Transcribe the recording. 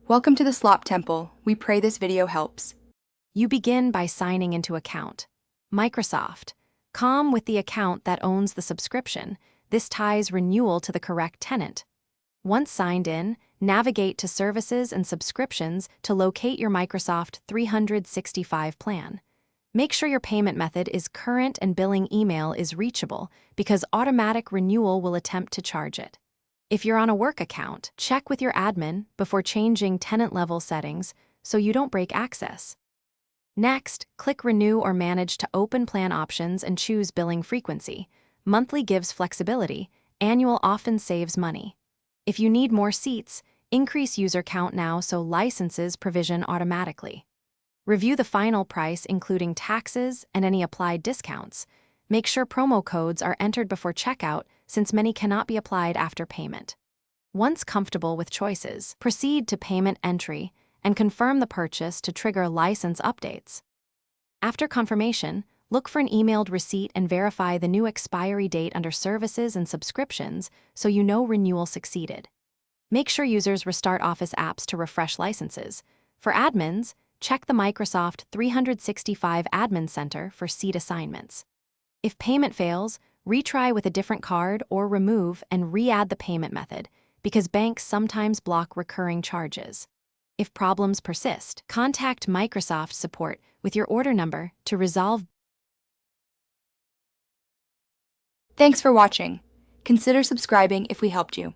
Welcome to the Slop Temple. We pray this video helps. You begin by signing into account. Microsoft. Come with the account that owns the subscription. This ties renewal to the correct tenant. Once signed in, navigate to Services and Subscriptions to locate your Microsoft 365 plan. Make sure your payment method is current and billing email is reachable because automatic renewal will attempt to charge it. If you're on a work account, check with your admin before changing tenant-level settings so you don't break access. Next, click Renew or Manage to open plan options and choose billing frequency. Monthly gives flexibility, annual often saves money. If you need more seats, increase user count now so licenses provision automatically. Review the final price including taxes and any applied discounts. Make sure promo codes are entered before checkout since many cannot be applied after payment. Once comfortable with choices, proceed to payment entry and confirm the purchase to trigger license updates. After confirmation, look for an emailed receipt and verify the new expiry date under Services and Subscriptions so you know renewal succeeded. Make sure users restart Office apps to refresh licenses. For admins, check the Microsoft 365 Admin Center for seat assignments. If payment fails, retry with a different card or remove and re-add the payment method because banks sometimes block recurring charges. If problems persist, contact Microsoft support with your order number to resolve. Thanks for watching. Consider subscribing if we helped you.